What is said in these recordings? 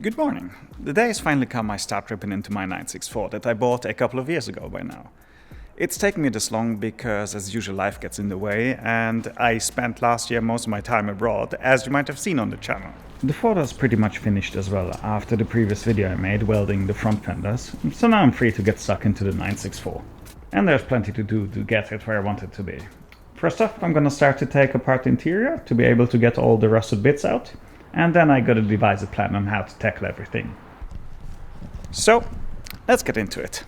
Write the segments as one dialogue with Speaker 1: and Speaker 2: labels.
Speaker 1: Good morning. The day has finally come I start ripping into my 964 that I bought a couple of years ago by now. It's taken me this long because as usual life gets in the way and I spent last year most of my time abroad, as you might have seen on the channel. The photo's pretty much finished as well after the previous video I made welding the front fenders, so now I'm free to get stuck into the 964. And there's plenty to do to get it where I want it to be. First up, I'm gonna start to take apart the interior to be able to get all the rusted bits out. And then I gotta devise a plan on how to tackle everything. So, let's get into it.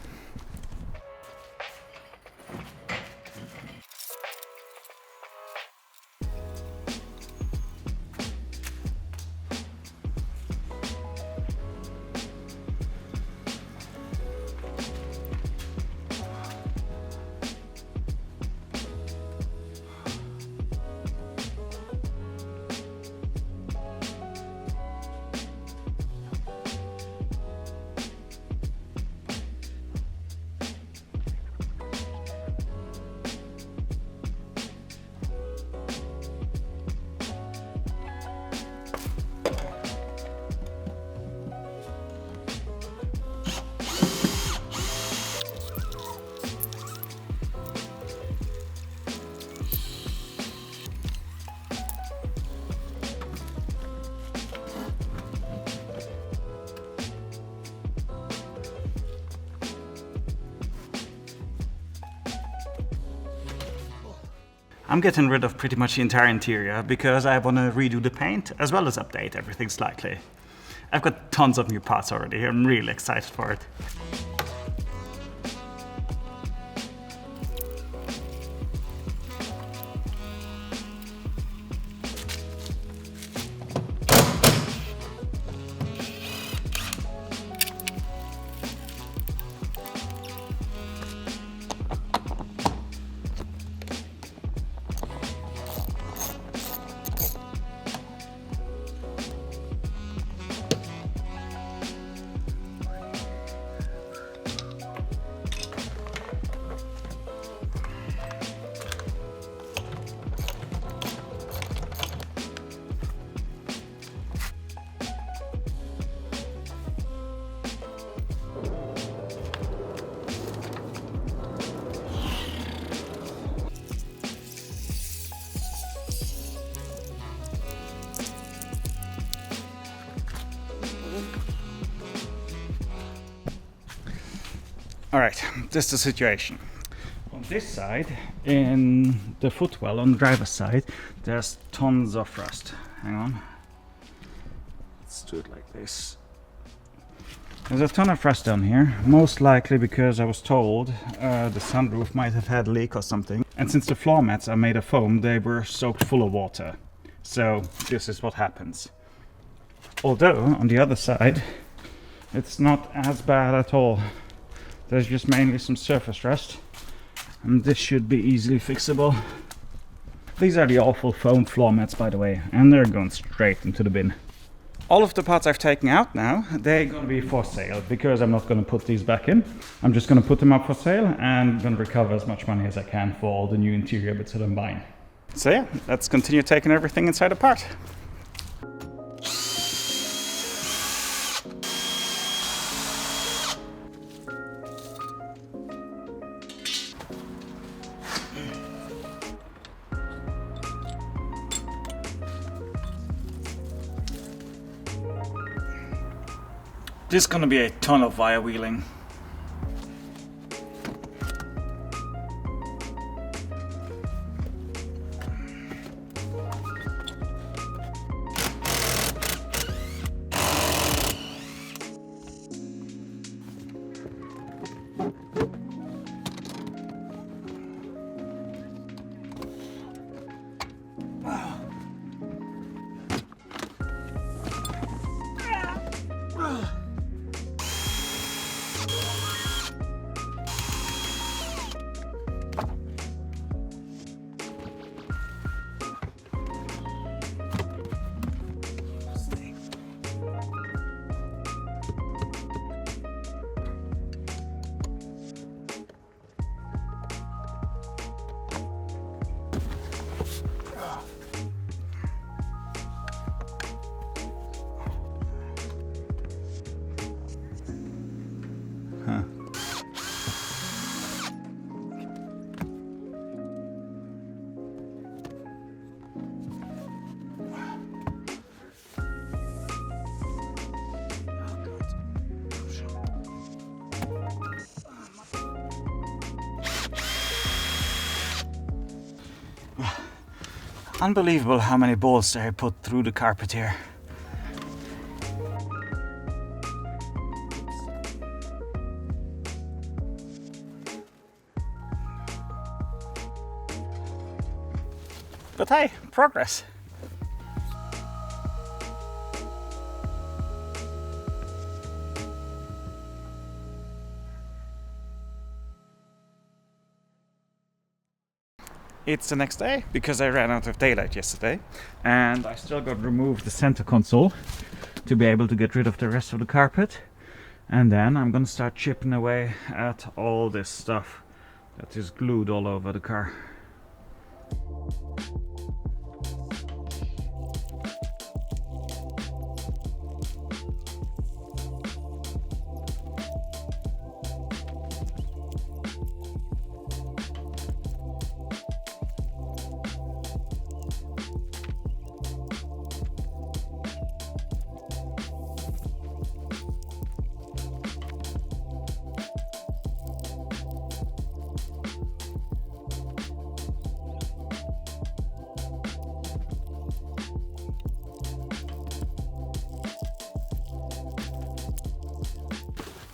Speaker 1: I'm getting rid of pretty much the entire interior because I want to redo the paint as well as update everything slightly. I've got tons of new parts already, I'm really excited for it. Alright, this is the situation. On this side, in the footwell on the driver's side, there's tons of rust. Hang on. Let's do it like this. There's a ton of rust down here, most likely because I was told the sunroof might have had a leak or something. And since the floor mats are made of foam, they were soaked full of water. So this is what happens. Although, on the other side, it's not as bad at all. There's just mainly some surface rust, and this should be easily fixable. These are the awful foam floor mats, by the way, and they're going straight into the bin. All of the parts I've taken out now, they're going to be for sale, because I'm not going to put these back in. I'm just going to put them up for sale and going to recover as much money as I can for all the new interior bits that I'm buying. So yeah, let's continue taking everything inside apart. There's gonna be a ton of wire wheeling. Unbelievable how many bolts I put through the carpet here. But hey, progress. It's the next day because I ran out of daylight yesterday, and I still got to remove the center console to be able to get rid of the rest of the carpet. And then I'm gonna start chipping away at all this stuff that is glued all over the car.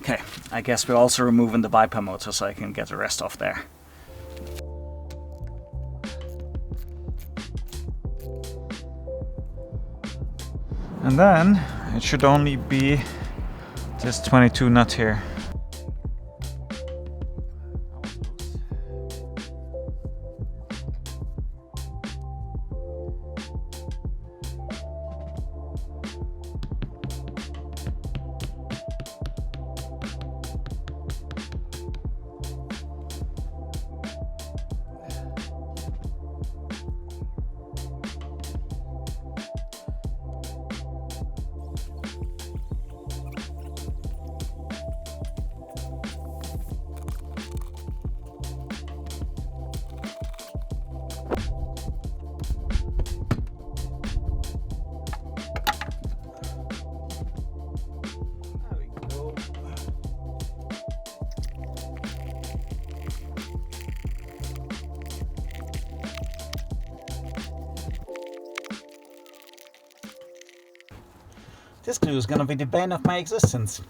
Speaker 1: Okay, I guess we're also removing the Viper motor so I can get the rest off there. And then it should only be this 22 nut here. This glue is gonna be the bane of my existence.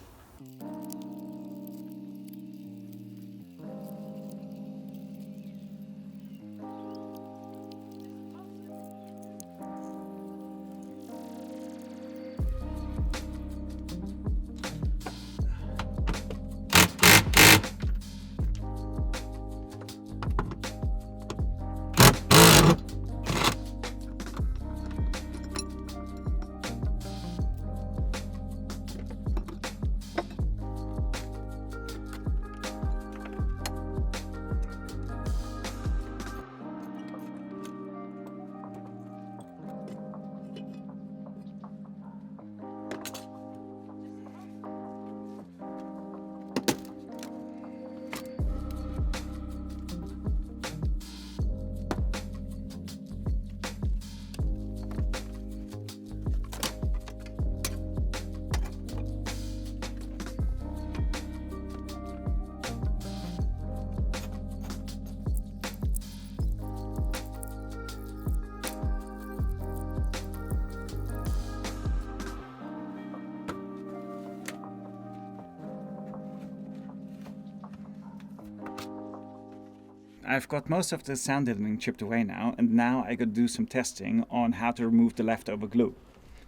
Speaker 1: I've got most of the sound deadening chipped away now, and now I could do some testing on how to remove the leftover glue.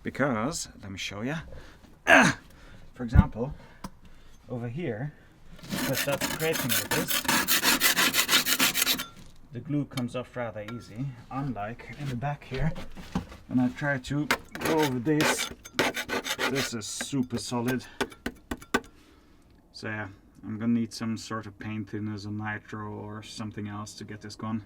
Speaker 1: Because, let me show you. For example, over here, if I start scraping with this, the glue comes off rather easy, unlike in the back here. When I try to go over this, this is super solid. So yeah, I'm gonna need some sort of paint thinners or nitro or something else to get this gone.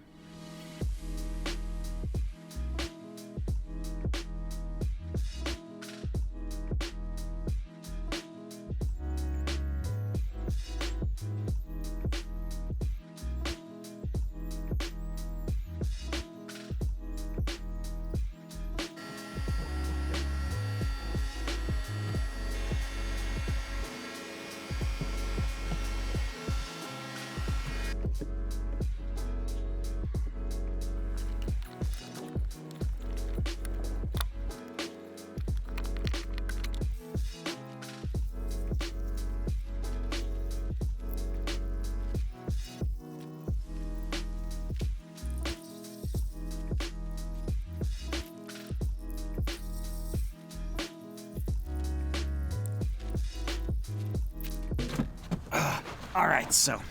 Speaker 1: Alright, so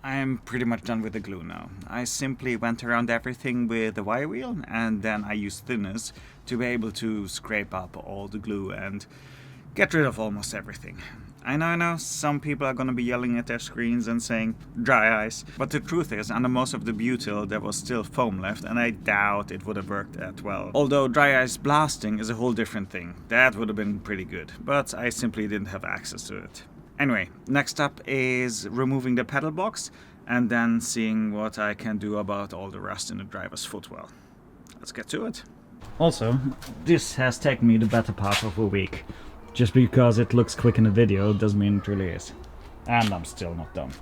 Speaker 1: I'm pretty much done with the glue now. I simply went around everything with the wire wheel, and then I used thinners to be able to scrape up all the glue and get rid of almost everything. I know some people are gonna be yelling at their screens and saying dry ice, but the truth is, under most of the butyl there was still foam left, and I doubt it would have worked that well. Although dry ice blasting is a whole different thing. That would have been pretty good, but I simply didn't have access to it. Anyway, next up is removing the pedal box and then seeing what I can do about all the rust in the driver's footwell. Let's get to it. Also, this has taken me the better part of a week. Just because it looks quick in the video doesn't mean it really is. And I'm still not done.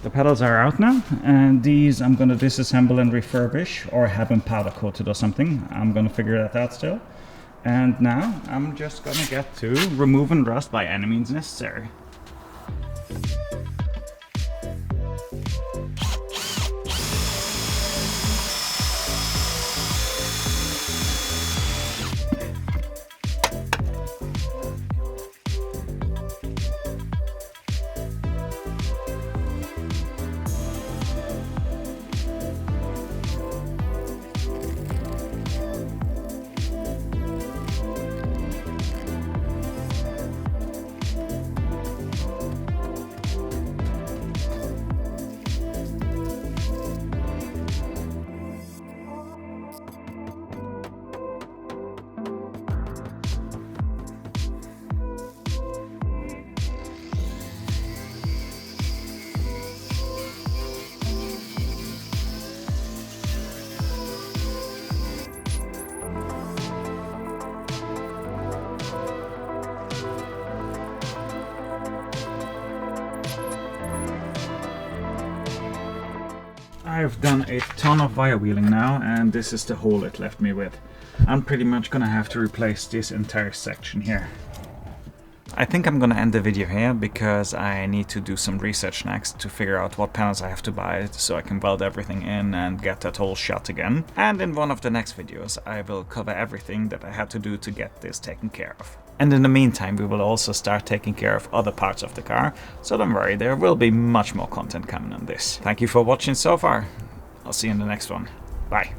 Speaker 1: The pedals are out now, and these I'm gonna disassemble and refurbish, or have them powder coated or something. I'm gonna figure that out still. And now I'm just gonna get to removing rust by any means necessary. I've done a ton of wire wheeling now, and this is the hole it left me with. I'm pretty much gonna have to replace this entire section here. I think I'm gonna end the video here because I need to do some research next to figure out what panels I have to buy so I can weld everything in and get that hole shut again. And in one of the next videos I will cover everything that I had to do to get this taken care of. And in the meantime we will also start taking care of other parts of the car, so don't worry, there will be much more content coming on this. Thank you for watching so far. I'll see you in the next one. Bye.